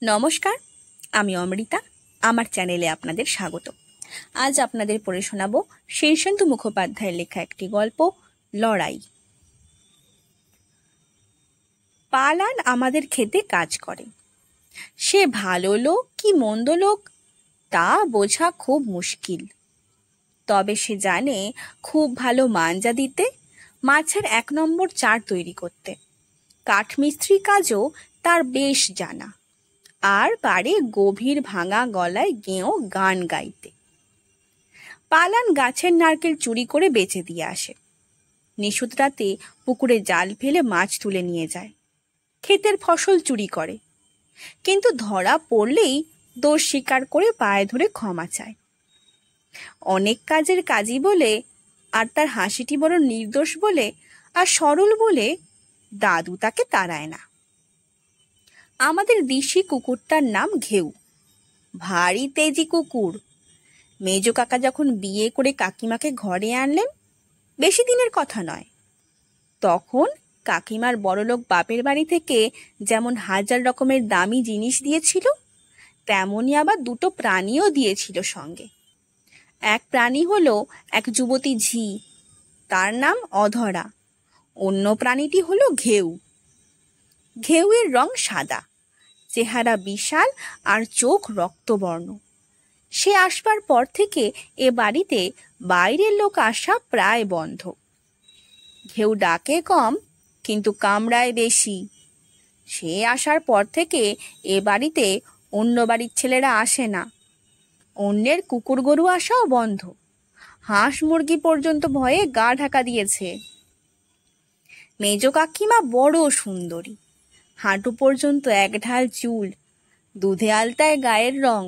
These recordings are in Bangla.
নমস্কার, আমি অমৃতা। আমার চ্যানেলে আপনাদের স্বাগত। আজ আপনাদের পড়ে শোনাবো শীর্ষেন্দু মুখোপাধ্যায়ের লেখা একটি গল্প, লড়াই। পালান আমাদের খেতে কাজ করে। সে ভালো লোক কি মন্দ লোক তা বোঝা খুব মুশকিল। তবে সে জানে খুব ভালো মাঞ্জা দিতে, মাছের 1 নম্বর চার তৈরি করতে। কাঠমিস্ত্রি কাজও তার বেশ জানা, আর পারে গভীর ভাঙা গলায় গেঁয়ো গান গাইতে। পালান গাছের নারকেল চুরি করে বেচে দিয়ে আসে। নিশুত রাতে পুকুরে জাল ফেলে মাছ তুলে নিয়ে যায়। ক্ষেতের ফসল চুরি করে, কিন্তু ধরা পড়লেই দোষ স্বীকার করে পায়ে ধরে ক্ষমা চায়। অনেক কাজের কাজী বলে, আর তার হাসিটি বড় নির্দোষ বলে আর সরল বলে দাদু তাকে তাড়ায় না। আমাদের দেশি কুকুরটার নাম ঘেউ। ভারী তেজি কুকুর। মেজ কাকা যখন বিয়ে করে কাকিমাকে ঘরে আনলেন, বেশি দিনের কথা নয়, তখন কাকিমার বড়লোক বাপের বাড়ি থেকে যেমন 1000 রকমের দামি জিনিস দিয়েছিল, তেমনই আবার 2টো প্রাণীও দিয়েছিল সঙ্গে। এক প্রাণী হলো এক যুবতী ঝি, তার নাম অধরা। অন্য প্রাণীটি হলো ঘেউ। ঘেউয়ের রং সাদা, চেহারা বিশাল আর চোখ রক্তবর্ণ। সে আসবার পর থেকে এ বাড়িতে বাইরের লোক আসা প্রায় বন্ধ। ঘেউ ডাকে কম, কিন্তু কামড়ায় বেশি। সে আসার পর থেকে এ বাড়িতে অন্য বাড়ির ছেলেরা আসে না। অন্যের কুকুর গরু আসাও বন্ধ। হাঁস মুরগি পর্যন্ত ভয়ে গা ঢাকা দিয়েছে। মেজ কাকিমা বড় সুন্দরী। হাঁটু পর্যন্ত 1 ঢাল চুল, দুধে আলতায় গায়ের রং,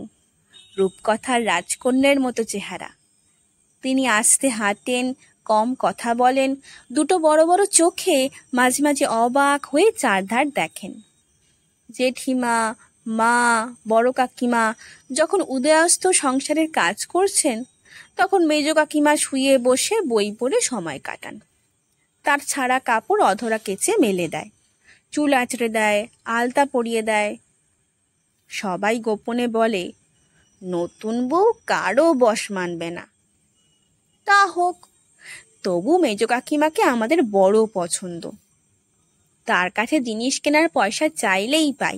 রূপকথার রাজকন্যার মতো চেহারা। তিনি আস্তে হাঁটেন, কম কথা বলেন, 2টো বড় বড় চোখে মাঝে মাঝে অবাক হয়ে চারধার দেখেন। জেঠিমা, মা, বড় কাকিমা যখন উদয়াস্ত সংসারের কাজ করছেন, তখন মেজ কাকিমা শুয়ে বসে বই পড়ে সময় কাটান। তার ছাড়া কাপড় অধরা কেচে মেলে দেয়, চুল আঁচড়ে দেয়, আলতা পরিয়ে দেয়। সবাই গোপনে বলে, নতুন বউ কারো বশ মানবে না। তা হোক, তবু মেজ কাকিমাকে আমাদের বড় পছন্দ। তার কাছে জিনিস কেনার পয়সা চাইলেই পাই।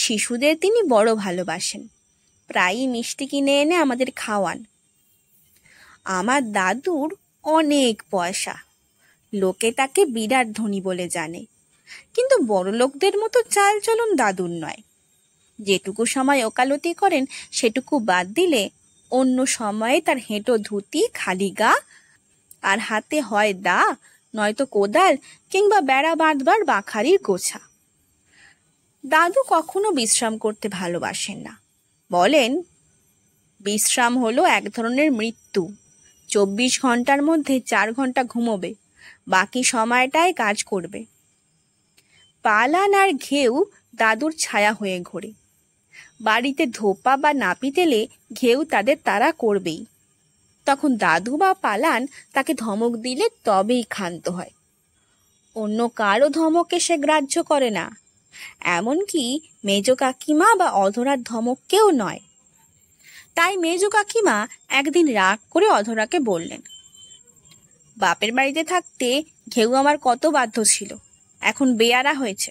শিশুদের তিনি বড় ভালোবাসেন, প্রায়ই মিষ্টি কিনে এনে আমাদের খাওয়ান। আমার দাদুর অনেক পয়সা, লোকে তাকে বিরাট ধনী বলে জানে, কিন্তু বড় লোকদের মতো চাল চলন দাদুর নয়। যেটুকু সময় ওকালতি করেন সেটুকু বাদ দিলে অন্য সময়ে তার হেঁটো ধুতি, খালি গা, আর হাতে হয় দা নয়তো কোদাল কিংবা বেড়া বাঁধবার বাঁখারির গোছা। দাদু কখনো বিশ্রাম করতে ভালোবাসেন না। বলেন, বিশ্রাম হলো এক ধরনের মৃত্যু। 24 ঘন্টার মধ্যে 4 ঘন্টা ঘুমোবে, বাকি সময়টায় কাজ করবে। পালান আর ঘেউ দাদুর ছায়া হয়ে ঘোরে। বাড়িতে ধোপা বা নাপিত এলে ঘেউ তাদের তাড়া করবেই। তখন দাদু বা পালান তাকে ধমক দিলে তবেই ক্ষান্ত হয়। অন্য কারো ধমকে সে গ্রাহ্য করে না, এমনকি মেজ কাকিমা বা অধরার ধমককেও নয়। তাই মেজ কাকিমা একদিন রাগ করে অধরাকে বললেন, বাপের বাড়িতে থাকতে ঘেউ আমার কত বাধ্য ছিল, এখন বেয়ারা হয়েছে।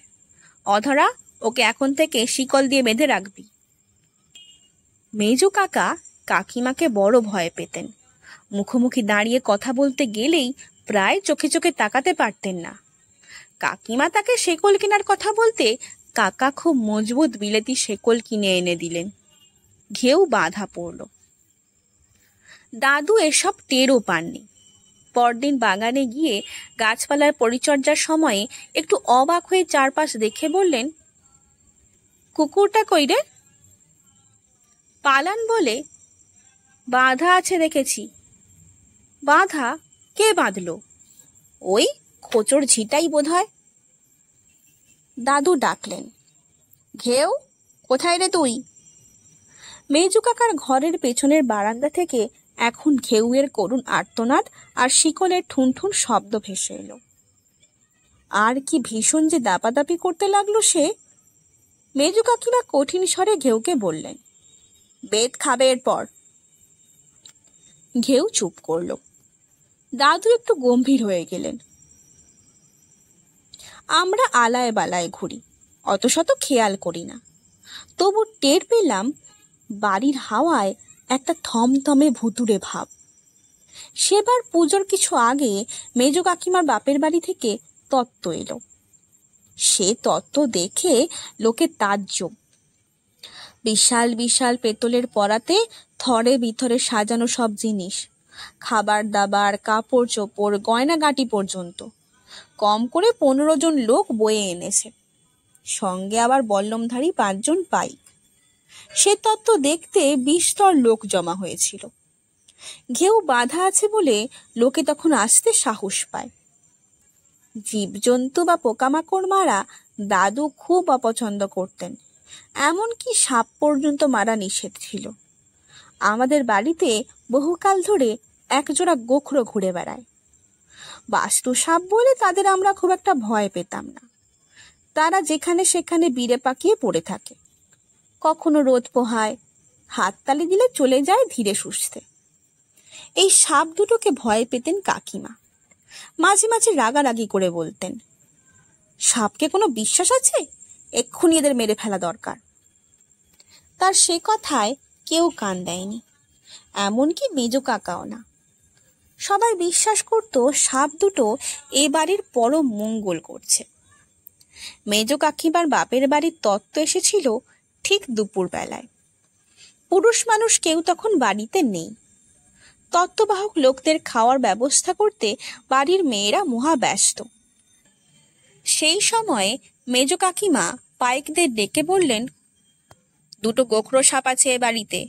অধরা, ওকে এখন থেকে শিকল দিয়ে বেঁধে রাখবি। মেজ কাকা কাকিমাকে বড় ভয় পেতেন। মুখোমুখি দাঁড়িয়ে কথা বলতে গেলেই প্রায় চোখে চোখে তাকাতে পারতেন না। কাকিমা তাকে শেকল কেনার কথা বলতে কাকা খুব মজবুত বিলেতি শেকল কিনে এনে দিলেন। ঘেউ বাধা পড়ল। দাদু এসব টেরও পাননি। পরদিন বাগানে গিয়ে গাছপালার পরিচর্যার সময়ে একটু অবাক হয়ে চারপাশ দেখে বললেন, কুকুরটা কই রে? পালান বলে, বাঁধা আছে দেখেছি। বাঁধা? কে বাঁধলো? ওই খোঁচড় ঝিটাই বোধহয়। দাদু ডাকলেন, ঘেউ, কোথায় রে তুই? মেজু কাকার ঘরের পেছনের বারান্দা থেকে এখন ঘেউয়ের করুণ আর্তনাদ আর শিকলের ঠুনঠুন শব্দ ভেসে এলো। আর কি ভীষণ যে দাপাদাপি করতে লাগলো সে! মেজো কাকিমা কঠিন স্বরে ঘেউকে বললেন, বেত খাবে এরপর। ঘেউ চুপ করল। দাদু একটু গম্ভীর হয়ে গেলেন। আমরা আলায় বালায় ঘুরি, অত শত খেয়াল করি না, তবু টের পেলাম বাড়ির হাওয়ায় একটা থমথমে ভুতুড়ে ভাব। সেবার পুজোর কিছু আগে মেজো কাকিমার বাপের বাড়ি থেকে তত্ত্ব এলো। সে তত্ত্ব দেখে লোকে তাজ্জব। বিশাল বিশাল পেতলের পরাতে থরে বিথরে সাজানো সব জিনিস, খাবার দাবার, কাপড় চোপড়, গয়নাগাটি পর্যন্ত। কম করে 15 জন লোক বয়ে এনেছে, সঙ্গে আবার বল্লমধারী 5 জন পাইক। সে তত্ত্ব দেখতে বিস্তর লোক জমা হয়েছিল। ঘেউ বাধা আছে বলে লোকে তখন আসতে সাহস পায়। জীবজন্তু বা পোকামাকড় মারা দাদু খুব অপছন্দ করতেন, এমনকি সাপ পর্যন্ত মারা নিষেধ ছিল। আমাদের বাড়িতে বহুকাল ধরে একজোড়া গোখরো ঘুরে বেড়ায়। বাস্তু সাপ বলে তাদের আমরা খুব একটা ভয় পেতাম না। তারা যেখানে সেখানে বিড়ে পাকিয়ে পড়ে থাকে, কখনো রোদ পোহায়, হাততালি দিলে চলে যায় ধীরে সুস্থে। এই সাপ দুটোকে ভয় পেতেন কাকিমা। মাঝে মাঝে রাগারাগি করে বলতেন, সাপকে কোনো বিশ্বাস আছে? এক্ষুনি এদের মেরে ফেলা দরকার। তার সে কথায় কেউ কান দেয়নি, এমনকি মেজো কাকাও না। সবাই বিশ্বাস করত সাপ দুটো এ বাড়ির পরম মঙ্গল করছে। মেজো কাকিমার বাপের বাড়ির তত্ত্ব এসেছিল ঠিক দুপুর বেলায়। পুরুষ মানুষ কেউ তখন বাড়িতে নেই। তত্ত্ববাহক লোকদের খাওয়ার ব্যবস্থা করতে বাড়ির মেয়েরা মহা ব্যস্ত। সেই সময়ে মেজো কাকিমা পাইকদের ডেকে বললেন, 2টো গোখরো সাপ আছে এ বাড়িতে।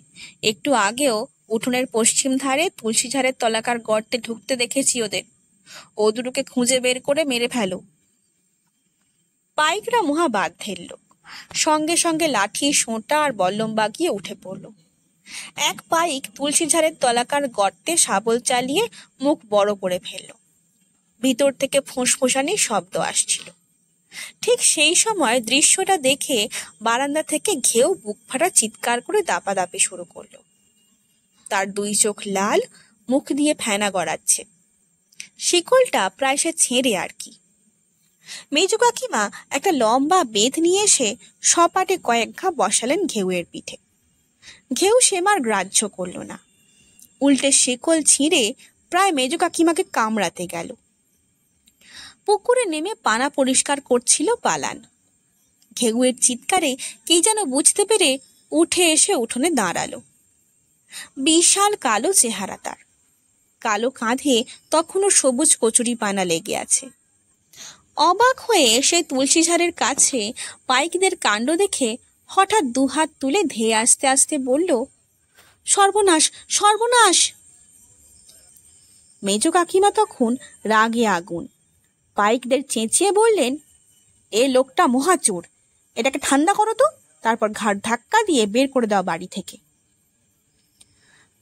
একটু আগেও উঠোনের পশ্চিম ধারে তুলসী ঝাড়ের তলাকার গর্তে ঢুকতে দেখেছি ওদের। ও দুটোকে খুঁজে বের করে মেরে ফেলো। পাইকরা মহা বাধ্যের লোক, সঙ্গে সঙ্গে লাঠি, সোঁটা আর বল্লম বাগিয়ে উঠে পড়ল। এক পাইক তুলসী ঝাড়ের তলাকার গর্তে শাবল চালিয়ে মুখ বড় করে ফেলল। ভিতর থেকে ফুঁসফুসানির শব্দ আসছিল। ঠিক সেই সময় দৃশ্যটা দেখে বারান্দা থেকে ঘেউ বুক ফাটা চিৎকার করে দাপাদাপি শুরু করলো। তার 2 চোখ লাল, মুখ দিয়ে ফেনা গড়াচ্ছে। শিকলটা প্রায় সে ছেঁড়ে আর কি। মেজো কাকিমা একটা লম্বা বেত নিয়ে এসে সপাটে কয়েক ঘা বসালেন ঘেউয়ের পিঠে। ঘেউ সেমার গ্রাহ্য করল না, উল্টে শিকল ছিঁড়ে প্রায় মেজো কাকিমাকে কামড়াতে গেল। পুকুরে নেমে পানা পরিষ্কার করছিল পালান। ঘেউয়ের চিৎকারে কে যেন বুঝতে পেরে উঠে এসে উঠোনে দাঁড়ালো। বিশাল কালো চেহারা তার, কালো কাঁধে তখনও সবুজ কচুরি পানা লেগে আছে। অবাক হয়ে সে তুলসী ঝাড়ের কাছে পাইকদের কাণ্ড দেখে হঠাৎ 2 হাত তুলে ধেয়ে আসতে আসতে বলল, সর্বনাশ, সর্বনাশ! মেজো কাকিমা তখন রাগে আগুন। পাইকদের চেঁচিয়ে বললেন, এ লোকটা মহাচোর, এটাকে ঠান্ডা করো তো, তারপর ঘাড় ধাক্কা দিয়ে বের করে দাও বাড়ি থেকে।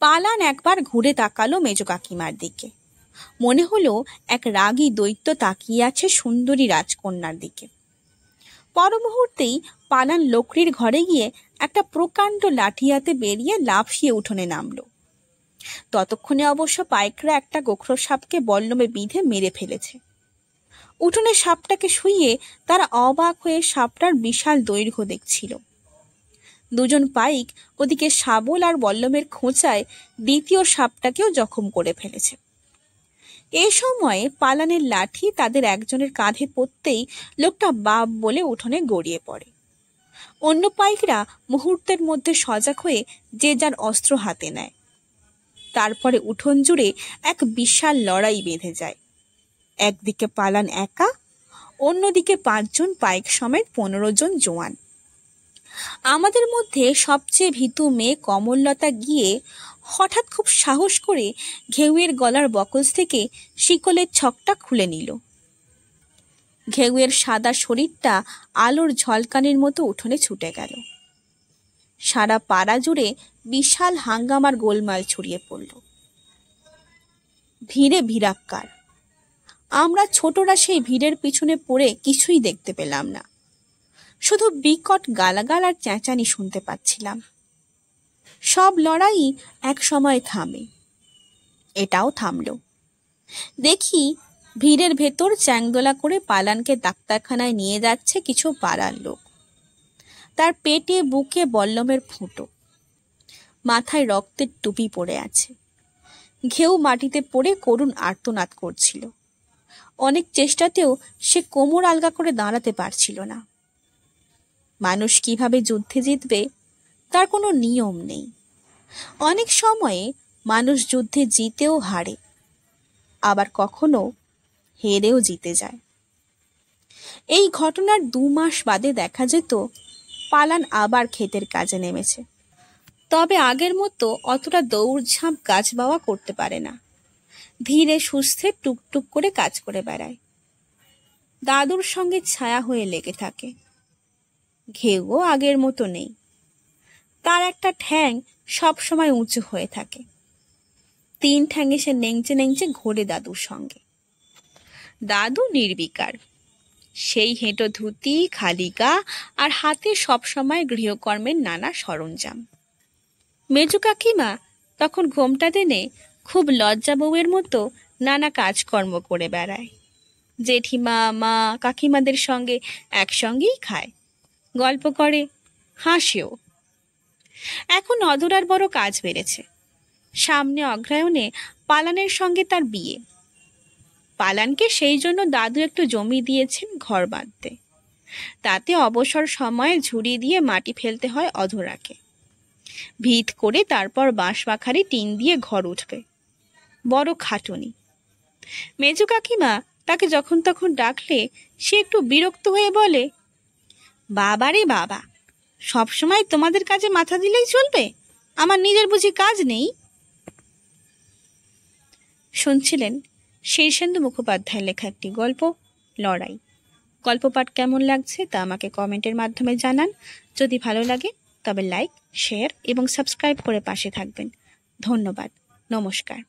পালান একবার ঘুরে তাকালো মেজো কাকিমার দিকে। মনে হলো এক রাগী দৈত্য তাকিয়ে আছে সুন্দরী রাজকন্যার দিকে। পর মুহূর্তেই পালান লোকরির ঘরে গিয়ে একটা প্রকাণ্ড লাঠি হাতে বেরিয়ে লাফিয়ে উঠোনে নামলো। ততক্ষণে অবশ্য পাইকরা একটা গোখরো সাপকে বল্লমে বিঁধে মেরে ফেলেছে। উঠোনে সাপটাকে শুইয়ে তারা অবাক হয়ে সাপটার বিশাল দৈর্ঘ্য দেখছিল। 2 জন পাইক ওদিকে শাবল আর বল্লমের খোঁচায় দ্বিতীয় সাপটাকেও জখম করে ফেলেছে। এ সময়ে পালানের লাঠি তাদের একজনের কাঁধে পড়তেই লোকটা বাপ বলে উঠোনে গড়িয়ে পড়ে। অন্য পাইকরা মুহূর্তের মধ্যে সজাগ হয়ে যে যার অস্ত্র হাতে নেয়। তারপরে উঠোন জুড়ে এক বিশাল লড়াই বেঁধে যায়। একদিকে পালান একা, অন্যদিকে 5 জন পাইক সমেত 15 জন জোয়ান। আমাদের মধ্যে সবচেয়ে ভীতু মেয়ে কমললতা গিয়ে হঠাৎ খুব সাহস করে ঘেউয়ের গলার বকজ থেকে শিকলের ছকটা খুলে নিল। ঘেউয়ের সাদা শরীরটা আলোর ঝলকানির মতো উঠোনে ছুটে গেল। সারা পাড়া জুড়ে বিশাল হাঙ্গামার গোলমাল ছড়িয়ে পড়ল। ভিড়ে ভিড়াক্কার। আমরা ছোটরা সেই ভিড়ের পিছনে পড়ে কিছুই দেখতে পেলাম না। শুধু বিকট গালাগাল আর চেঁচানি শুনতে পাচ্ছিলাম। সব লড়াই এক সময় থামে, এটাও থামলো। দেখি ভিড়ের ভেতর চ্যাংদোলা করে পালানকে ডাক্তারখানায় নিয়ে যাচ্ছে কিছু পাড়ার লোক। তার পেটে বুকে বল্লমের ফুটো, মাথায় রক্তের টুপি পড়ে আছে, ঘেউ মাটিতে পড়ে করুণ আর্তনাদ করছিল। অনেক চেষ্টাতেও সে কোমর আলগা করে দাঁড়াতে পারছিল না। মানুষ কিভাবে যুদ্ধে জিতবে তার কোনো নিয়ম নেই। অনেক সময়ে মানুষ যুদ্ধে জিতেও হারে, আবার কখনো হেরেও জিতে যায়। এই ঘটনার 2 মাস বাদে দেখা যেত পালান আবার ক্ষেতের কাজে নেমেছে। তবে আগের মতো অতটা দৌড়ঝাঁপ গাছ বাওয়া করতে পারে না। ধীরে সুস্থে টুকটুক করে কাজ করে বেড়ায়। দাদুর সঙ্গে ছায়া হয়ে লেগে থাকে। ঘেউও আগের মতো নেই। তার একটা ঠ্যাং সবসময় উঁচু হয়ে থাকে। 3 ঠ্যাঙে সে নেংচে নেংচে ঘোরে দাদুর সঙ্গে। দাদু নির্বিকার, সেই হেঁটো ধুতি, খালি গা আর হাতে সবসময় গৃহকর্মের নানা সরঞ্জাম। মেজো কাকিমা তখন ঘোমটা টেনে খুব লজ্জা বউয়ের মতো নানা কাজকর্ম করে বেড়ায়। জেঠিমা, মা, কাকিমাদের সঙ্গে একসঙ্গেই খায়, গল্প করে, হাসেও। এখন অধরার বড় কাজ বেড়েছে। সামনে অগ্রহায়ণে পালানের সঙ্গে তার বিয়ে। পালানকে সেই জন্য দাদু একটু জমি দিয়েছেন ঘর বাঁধতে। তাতে অবসর সময়ে ঝুড়ি দিয়ে মাটি ফেলতে হয় অধরাকে। ভিত করে তারপর বাঁশ বাখারি টিন দিয়ে ঘর উঠবে। বড় খাটুনি। মেজো কাকিমা তাকে যখন তখন ডাকলে সে একটু বিরক্ত হয়ে বলে, বাবা রে বাবা, সবসময় তোমাদের কাজে মাথা দিলেই চলবে? আমার নিজের বুঝি কাজ নেই? শুনছিলেন শীর্ষেন্দু মুখোপাধ্যায়ের লেখা একটি গল্প, লড়াই। গল্প পাঠ কেমন লাগছে তা আমাকে কমেন্টের মাধ্যমে জানান। যদি ভালো লাগে তবে লাইক, শেয়ার এবং সাবস্ক্রাইব করে পাশে থাকবেন। ধন্যবাদ। নমস্কার।